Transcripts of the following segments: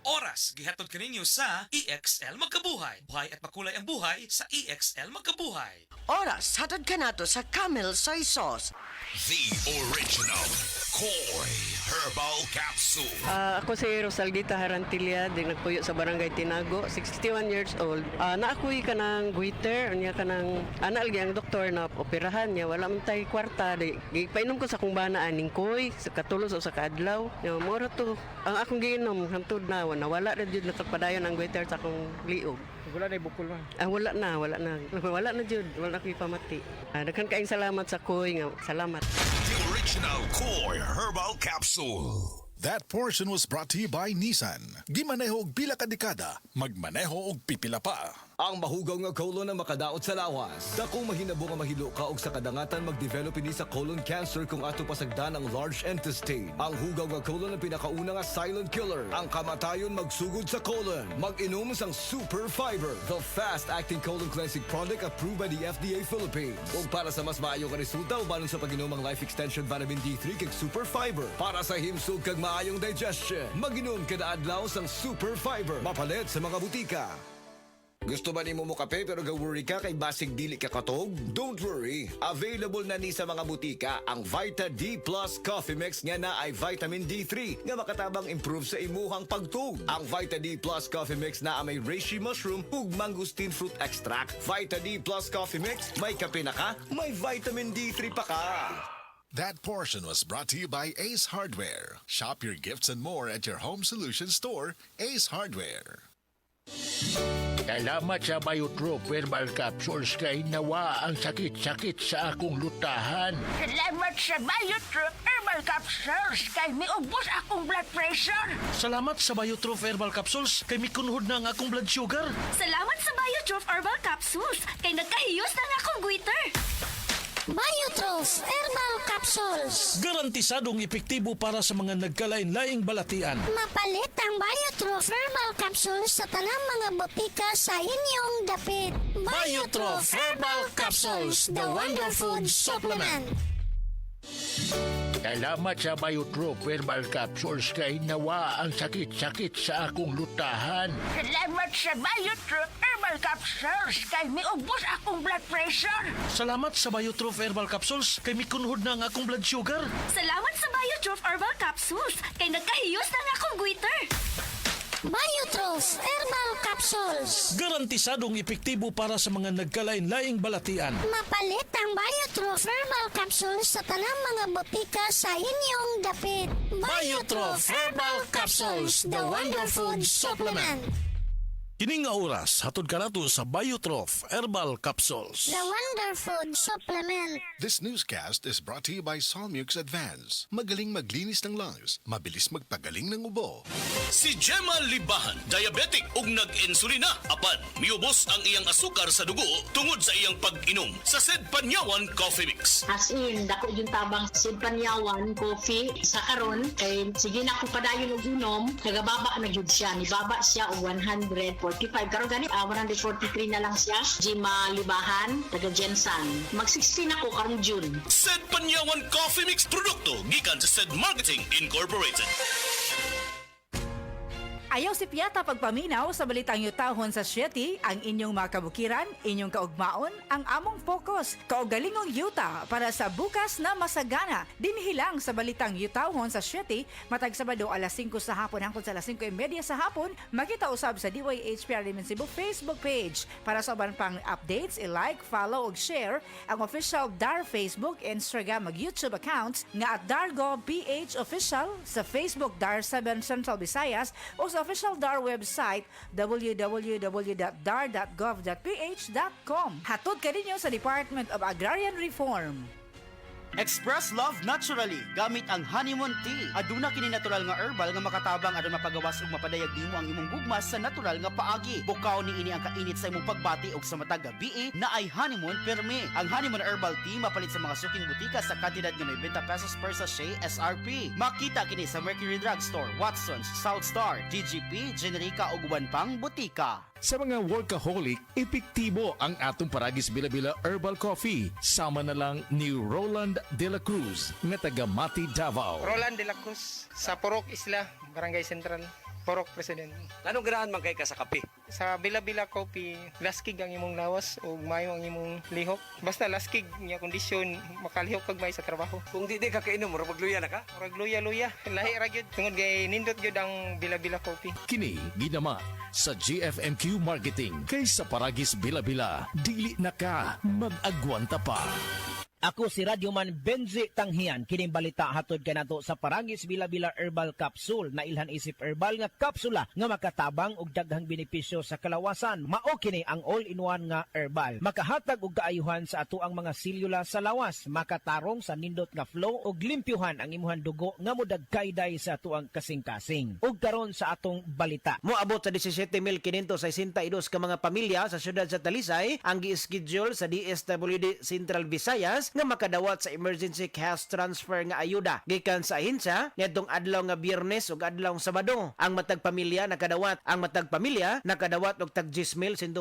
oras gihatod kaninyo sa EXL Magkabuhay. Buhay at makulay ang buhay sa EXL Magkabuhay. Oras, hatod ka nato sa Camel Soy Sauce. The original Koi Herbal Capsule. Ako si Rosaldita Harantilla, din nagpuyo sa Barangay Tinago, 61 years old. Naakuy ka ng goiter, niya ka ng analgi ang doktor na operahan niya, wala man tay kwarta. Painom ko sa kung bana aning koy, sa katulos o sa kaadlaw. Mura to, ang akong giinom, hantod na, nawala na dyan nakapadayon ang goiter sa akong liog. Wala na bukol man. Wala na. Wala na dyan, wala na ko'y pamati. Daghan kaing salamat sa koy nga, salamat. The original Koi Herbal Capsule. That portion was brought to you by Nissan. Gimaneho og pila ka dekada, magmaneho og pipila pa. Ang mahugaw nga colon na makadaot sa lawas. Dakong mahinabo nga mahilo ka og sa kadangatan mag-develop ini sa colon cancer kung ato pasagdan ang large intestine. Ang hugaw nga colon ang pinakauna nga silent killer. Ang kamatayon magsugod sa colon. Mag-inom sang Super Fiber, the fast-acting colon cleansing product approved by the FDA Philippines. Ug para sa mas maayo nga resulta ubanon sa pag-inom ang Life Extension Vitamin D3 kag Super Fiber. Para sa himsog kag maayong digestion, mag-inom kada adlaw sang Super Fiber. Mapalit sa mga butika. Gusto ba nimo mo kape pero ga-worry ka kay basig dili ka katog? Don't worry. Available na ni sa mga butika ang Vita D Plus Coffee Mix nga na ay vitamin D3 nga makatabang improve sa imuhang pagtug. Ang Vita D Plus Coffee Mix na may reishi mushroom ug mangosteen fruit extract. Vita D Plus Coffee Mix, may kape na ka, may vitamin D3 pa ka. That portion was brought to you by Ace Hardware. Shop your gifts and more at your home solution store, Ace Hardware. Salamat sa Biotrop Herbal Capsules kay nawa ang sakit-sakit sa akong lutahan. Salamat sa Biotrop Herbal Capsules kay miubos akong blood pressure. Salamat sa Biotrop Herbal Capsules kay mikunhod na ang akong blood sugar. Salamat sa Biotrop Herbal Capsules kay nagkahiyos na nga akong goiter. Biotrop Herbal Capsules. Garantisadong epektibo para sa mga nagkalain-laing balatian. Mapalit ang Biotrop Herbal Capsules sa tanang mga botika sa inyong dapit. Biotrop Herbal Capsules, the Wonder Food Supplement. Salamat sa Biotrop Herbal Capsules kay nawa ang sakit-sakit sa akong lutahan. Salamat sa Biotrop Herbal Capsules kay miubos akong blood pressure. Salamat sa Biotrop Herbal Capsules kay mikunhod na ang akong blood sugar. Salamat sa Biotrop Herbal Capsules kay nagkahiyos na nga akong goiter. Biotrop Herbal Capsules. Garantisadong epektibo para sa mga nagkalain-laing balatian. Mapalit ang Biotrop Herbal Capsules sa tanang mga botika sa inyong dapit. Biotrop Herbal Capsules, the Wonder Food Supplement. Kining nga oras, hatod ka nato sa Biotrop Herbal Capsules. The Wonder Food Supplement. This newscast is brought to you by Solmux Advance. Magaling maglinis ng lungs, mabilis magpagaling ng ubo. Si Gemma Libahan, diabetic ug nag-insulina. Apan, miubos ang iyang asukar sa dugo tungod sa iyang pag-inom sa Sed Panyawan Coffee Mix. As in, dako yung tabang Sid Panyawan coffee sa karon kay sige na ko padayon og inom, nagababa na gyud siya, nibaba siya og 145 karon gani 143 na lang siya. Gemma Libahan, taga Jensan. Mag-16 ako karong June. Sed Panyawan Coffee Mix produkto gikan sa Sed Marketing Incorporated. Ayaw si Piata pagpaminaw sa balitang yutahon sa Sieti, ang inyong mga kabukiran, inyong kaugmaon, ang among focus, kaugalingong yuta para sa bukas na masagana. Dinhilang sa balitang yutahon sa Sieti, matag Sabado alas 5 sa hapon hangtod sa alas 5:30 sa hapon, makita usab sa DYHPR Limen Cebu Facebook page. Para sa uban pang updates, i-like, follow ug share ang official DAR Facebook, Instagram ug YouTube accounts nga at DarGovPH Official sa Facebook DAR 7 Central Visayas o sa official DAR website www.dar.gov.ph.com. Hatod ka ninyo sa Department of Agrarian Reform. Express love naturally gamit ang honeymoon tea. Aduna kini natural nga herbal nga makatabang aron mapagawas ug mapadayag nimo ang imong gugmas sa natural nga paagi. Bukaw ni ini ang kainit sa imong pagbati ug sa matag gabi na ay honeymoon permi. Ang honeymoon herbal tea mapalit sa mga suking butika sa kantidad nga 90 pesos per sachet SRP. Makita kini sa Mercury Drugstore, Watson's, South Star, DGP, Generica ug uban pang butika. Sa mga workaholic, epektibo ang atong Paragis Bila-Bila Herbal Coffee. Sama na lang ni Roland De La Cruz, nga taga Mati, Davao. Roland De La Cruz, sa Purok Isla, Barangay Central. Porok President. Anong ganahan man kay ka sa kape? Sa Bila-Bila Coffee, laskig ang imong lawas o mayo ang imong lihok. Basta laskig niya kondisyon, makalihok kag may sa trabaho. Kung di ka kainom, mura magluya na ka? Murag luya-luya, lahi ra gyud tungod kay nindot gyud ang Bila-Bila Coffee. Kini ginama sa GFMQ Marketing kay sa Paragis Bila-Bila, dili na ka mag-agwanta pa. Ako si Radyoman Benzi Tanghian, kining balita hatod kanato sa Paragis Bila-Bila Herbal Capsule na ilhan isip herbal nga kapsula nga makatabang og daghang benepisyo sa kalawasan. Mao kini ang all-in-one nga herbal. Makahatag og kaayuhan sa ato ang mga selula sa lawas, makatarong sa nindot nga flow og limpyuhan ang imuhang dugo nga modagkayday sa ato ang kasing-kasing. Ug karon sa atong balita. Moabot sa 17,562 ka mga pamilya sa syudad sa Talisay ang gi-schedule sa DSWD Central Visayas nga makadawat sa emergency cash transfer nga ayuda gikan sa ahensya niadtong adlaw nga Biyernes ug adlaw Sabado. Ang matag pamilya nakadawat og tag 10,125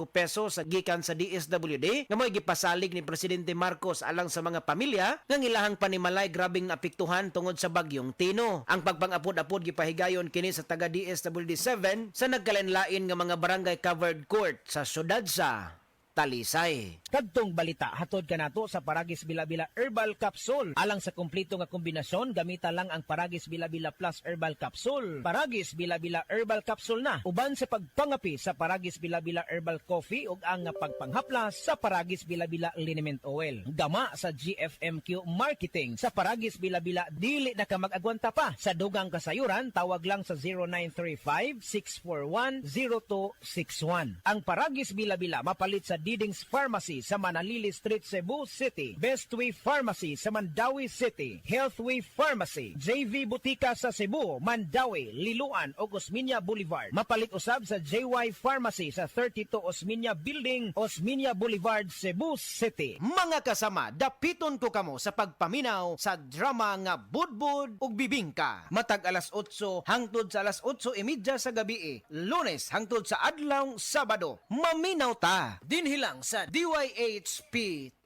pesos sa gikan sa DSWD nga mo'y gipasalig ni Presidente Marcos alang sa mga pamilya nga ilahang panimalay grabing naapektuhan tungod sa bagyong Tino. Ang pagpangapod-apod gipahigayon kini sa taga DSWD 7 sa nagkalenlain nga mga barangay covered court sa syudad sa Talisay. Kadtong balita hatod kanato sa Paragis Bila-Bila Herbal Capsule. Alang sa kumpleto nga kombinasyon, gamita lang ang Paragis Bila-Bila Plus Herbal Capsule. Paragis Bila-Bila Herbal Capsule na uban sa pagpangapi sa Paragis Bila-Bila Herbal Coffee ug ang pagpanghaplas sa Paragis Bila-Bila Liniment Oil. Gama sa GFMQ Marketing sa Paragis Bila-Bila, dili na ka mag-agwanta pa. Sa dugang kasayuran, tawag lang sa 0935-641-0261. Ang Paragis Bila-Bila mapalit sa Diding's Pharmacy sa Manalili Street, Cebu City, Bestway Pharmacy sa Mandawi City, Healthway Pharmacy, JV Butika sa Cebu, Mandawi, Liloan o Osmeña Boulevard. Mapalit usab sa JY Pharmacy sa 32 Osmeña Building, Osmeña Boulevard, Cebu City. Mga kasama, dapiton ko kamo sa pagpaminaw sa drama nga Budbud ug Bibingka. Matag alas 8 hangtod sa alas 8:30 sa gabi, Lunes hangtod sa adlaw Sabado. Maminaw ta dinhi lang sa DYHP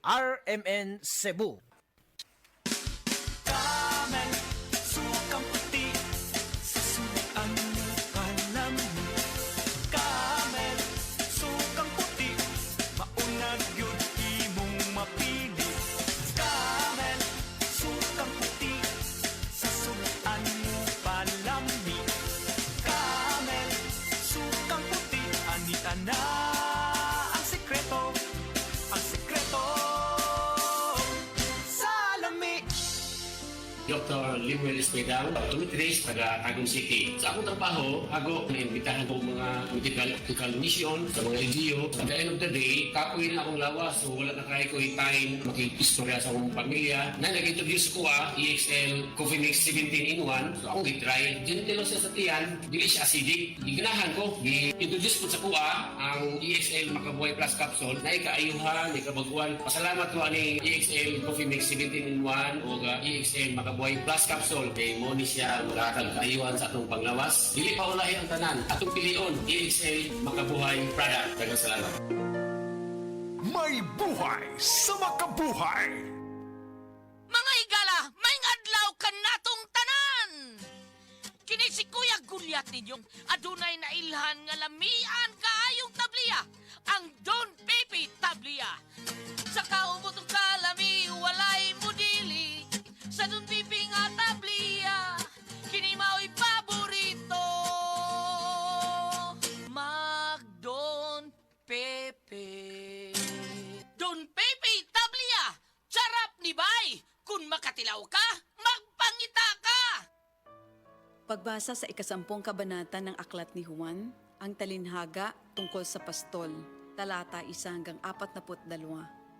RMN Cebu. Camel, sukang puti, sasuan panami. Camel, sukang puti, maunag yun imong mapili. Camel, sukang puti, sasuan panami. Camel, sukang puti, anita na. Dr. Limuel Espedal, tumitris taga Tagum City. Sa akong trabaho, ako naimbitahan ko mga medical mission sa mga LGU. At the end of the day, kapoy na akong lawas. So wala na kaya ko time makikistorya sa akong pamilya. Na nag-introduce ko EXL Coffee Mix 17-in-1. So akong gitry. Gentle siya sa tiyan, dili siya acidic. Iganahan ko, i-introduce ko sa kuha ang EXL Makabuhay Plus Capsule na ikaayuhan, ikabaguan. Pasalamat ko ani EXL Coffee Mix 17-in-1 o EXL Makabuhay Plus Capsule kay mo ni siya magakal kaayuhan sa atong panglawas. Dili pa ulahi ang tanan. Atong pilion, EXL Makabuhay product. Daghang salamat. May buhay sa makabuhay. Mga higala, may adlaw ka natong tanan. Kini si Kuya Gulyat ninyong adunay na ilhan nga lamian kaayong tabliya. Ang Don Pepe Tabliya. Sa kaumutong kalami, walay mudili. Sa Don Pepe nga tabliya, kini mao'y paborito. Mag Don Pepe. Don Pepe Tabliya, charap ni bay. Kung makatilaw ka, magpangita ka. Pagbasa sa 10 kabanata ng Aklat ni Juan, ang talinhaga tungkol sa pastol, talata 1-42.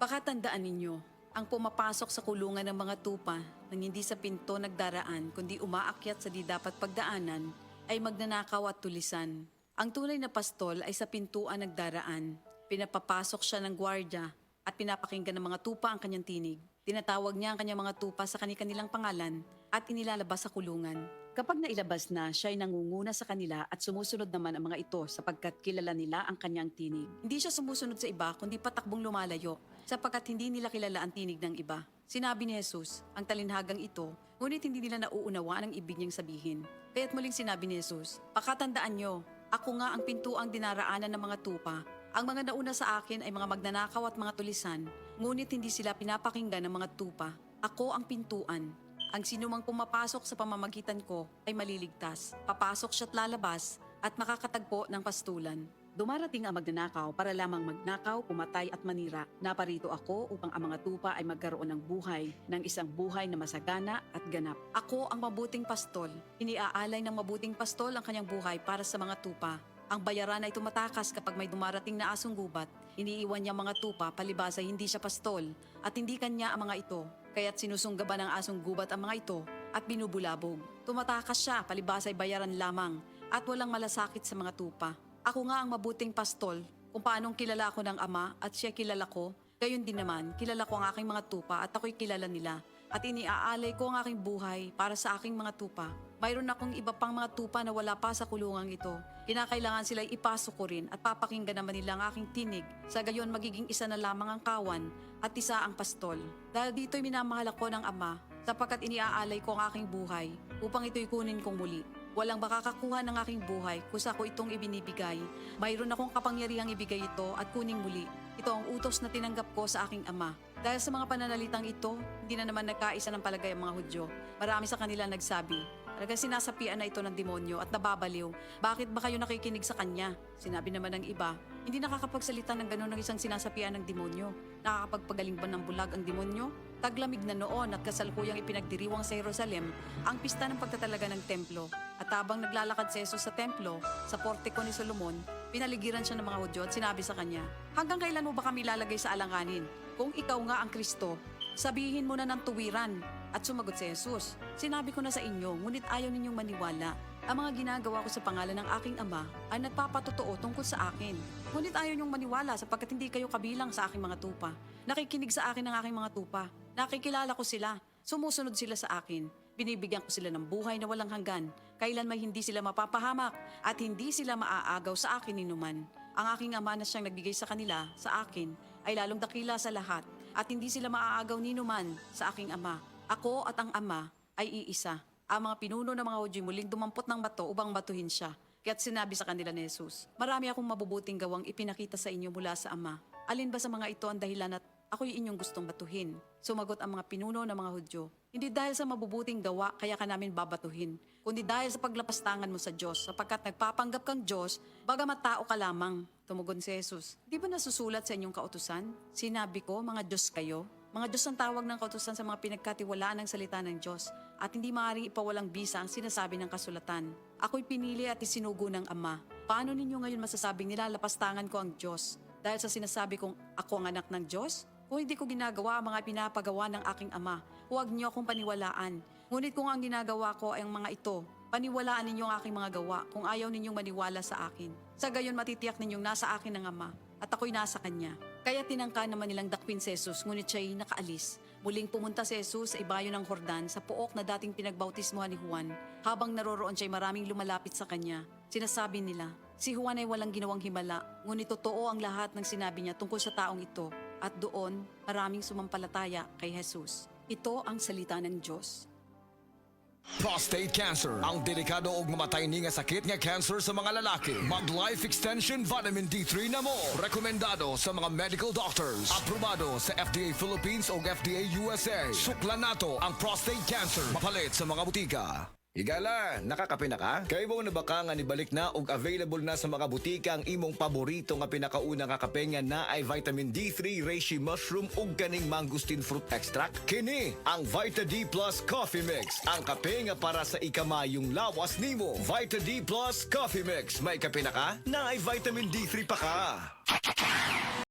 Pakatandaan ninyo, ang pumapasok sa kulungan ng mga tupa nang hindi sa pinto nagdaraan kundi umaakyat sa di dapat pagdaanan ay magnanakaw at tulisan. Ang tunay na pastol ay sa pintuan nagdaraan. Pinapapasok siya ng gwardya at pinapakinggan ng mga tupa ang kanyang tinig. Tinatawag niya ang kanyang mga tupa sa kanilang pangalan at inilalabas sa kulungan. Kapag nailabas na, siya ay nangunguna sa kanila at sumusunod naman ang mga ito sapagkat kilala nila ang kanyang tinig. Hindi siya sumusunod sa iba kundi patakbong lumalayo sapagkat hindi nila kilala ang tinig ng iba. Sinabi ni Jesus, ang talinhagang ito, ngunit hindi nila nauunawaan ang ibig niyang sabihin. Kaya't muling sinabi ni Jesus, pakatandaan nyo, ako nga ang pintuang dinaraanan ng mga tupa. Ang mga nauna sa akin ay mga magnanakaw at mga tulisan, ngunit hindi sila pinapakinggan ng mga tupa. Ako ang pintuan. Ang sinumang pumapasok sa pamamagitan ko ay maliligtas. Papasok siya't lalabas at makakatagpo ng pastulan. Dumarating ang magnanakaw para lamang magnakaw, pumatay at manira. Naparito ako upang ang mga tupa ay magkaroon ng buhay, ng isang buhay na masagana at ganap. Ako ang mabuting pastol. Iniaalay ng mabuting pastol ang kanyang buhay para sa mga tupa. Ang bayaran ay tumatakas kapag may dumarating na asong gubat. Iniiwan niya mga tupa palibasa hindi siya pastol at hindi kanya ang mga ito. Kaya't sinusunggaban ng asong gubat ang mga ito at binubulabog. Tumatakas siya palibasa ay bayaran lamang at walang malasakit sa mga tupa. Ako nga ang mabuting pastol, kung paanong kilala ako ng Ama at siya kilala ko, gayon din naman, kilala ko ang aking mga tupa at ako'y kilala nila. At iniaalay ko ang aking buhay para sa aking mga tupa. Mayroon akong iba pang mga tupa na wala pa sa kulungang ito. Kinakailangan sila'y ipasok ko rin at papakinggan naman nila ang aking tinig. Sa gayon magiging isa na lamang ang kawan at isa ang pastol. Dahil dito'y minamahal ako ng Ama, sapagkat iniaalay ko ang aking buhay upang ito'y kunin kong muli. Walang makakakuha ng aking buhay kusa ko itong ibinibigay. Mayroon akong kapangyarihang ibigay ito at kuning muli. Ito ang utos na tinanggap ko sa aking Ama. Dahil sa mga pananalitang ito, hindi na naman nagkaisa ng palagay ang mga Hudyo. Marami sa kanila nagsabi, talagang sinasapian na ito ng demonyo at nababaliw. Bakit ba kayo nakikinig sa kanya? Sinabi naman ng iba, hindi nakakapagsalita ng gano'n ng isang sinasapian ng demonyo. Nakakapagpagaling ba ng bulag ang demonyo? Taglamig na noon at kasalukuyang ipinagdiriwang sa Jerusalem ang pista ng pagtatalaga ng templo. At habang naglalakad si Jesus sa templo, sa portiko ni Solomon, pinaligiran siya ng mga Hudyo at sinabi sa kanya, hanggang kailan mo ba kami lalagay sa alanganin? Kung ikaw nga ang Kristo, sabihin mo na ng tuwiran. At sumagot si Jesus, sinabi ko na sa inyo, ngunit ayaw ninyong maniwala. Ang mga ginagawa ko sa pangalan ng aking Ama ay nagpapatotoo tungkol sa akin. Ngunit ayaw ninyong maniwala sapagkat hindi kayo kabilang sa aking mga tupa. Nakikinig sa akin ang aking mga tupa. Nakikilala ko sila. Sumusunod sila sa akin. Binibigyan ko sila ng buhay na walang hanggan. Kailan may hindi sila mapapahamak at hindi sila maaagaw sa akin ninuman. Ang aking Ama na siyang nagbigay sa kanila, sa akin, ay lalong dakila sa lahat at hindi sila maaagaw ninuman sa aking Ama. Ako at ang Ama ay iisa. Ang mga pinuno ng mga Hudyo muling dumampot ng bato upang batuhin siya. Kaya't sinabi sa kanila ni Jesus, marami akong mabubuting gawang ipinakita sa inyo mula sa Ama. Alin ba sa mga ito ang dahilan at ako'y inyong gustong batuhin? Sumagot ang mga pinuno ng mga Hudyo, hindi dahil sa mabubuting gawa kaya ka namin babatuhin, kundi dahil sa paglapastangan mo sa Diyos, sapagkat nagpapanggap kang Diyos, bagamat tao ka lamang. Tumugon si Jesus, di ba nasusulat sa inyong kautusan? Sinabi ko, mga Diyos kayo. Mga Diyos ang tawag ng kautusan sa mga pinagkatiwalaan ng salita ng Diyos at hindi maaaring ipawalang bisa ang sinasabi ng kasulatan. Ako'y pinili at isinugo ng Ama. Paano ninyo ngayon masasabing nilalapastangan ko ang Diyos? Dahil sa sinasabi kong ako ang anak ng Diyos? Kung hindi ko ginagawa ang mga pinapagawa ng aking Ama, huwag niyo akong paniwalaan. Ngunit kung ang ginagawa ko ay ang mga ito, paniwalaan ninyo ang aking mga gawa kung ayaw ninyong maniwala sa akin. Sa gayon matitiyak ninyong nasa akin ang Ama at ako'y nasa Kanya. Kaya tinangka naman nilang dakwin si Jesus, ngunit siya'y nakaalis. Muling pumunta si Jesus sa ibayo ng Jordan sa pook na dating pinagbautismuhan ni Juan. Habang naroroon siya'y maraming lumalapit sa kanya. Sinasabi nila, si Juan ay walang ginawang himala, ngunit totoo ang lahat ng sinabi niya tungkol sa taong ito. At doon, maraming sumampalataya kay Jesus. Ito ang salita ng Diyos. Prostate cancer, ang delikado ug mamatay ni nga sakit nga cancer sa mga lalaki. Mag Life Extension Vitamin D3 na mo. Rekomendado sa mga medical doctors. Aprobado sa FDA Philippines ug FDA USA. Suklan nato ang prostate cancer. Mapalit sa mga butika. Higala, nakakape na ka? Kay mo na baka nga nibalik na ug available na sa mga butika ang imong paborito nga pinakauna nga kape nga na ay vitamin D3, reishi mushroom ug kaning mangosteen fruit extract. Kini ang Vita D Plus Coffee Mix, ang kape nga para sa ikamayong lawas nimo. Vita D Plus Coffee Mix, may kape na ka? Na ay vitamin D3 pa ka.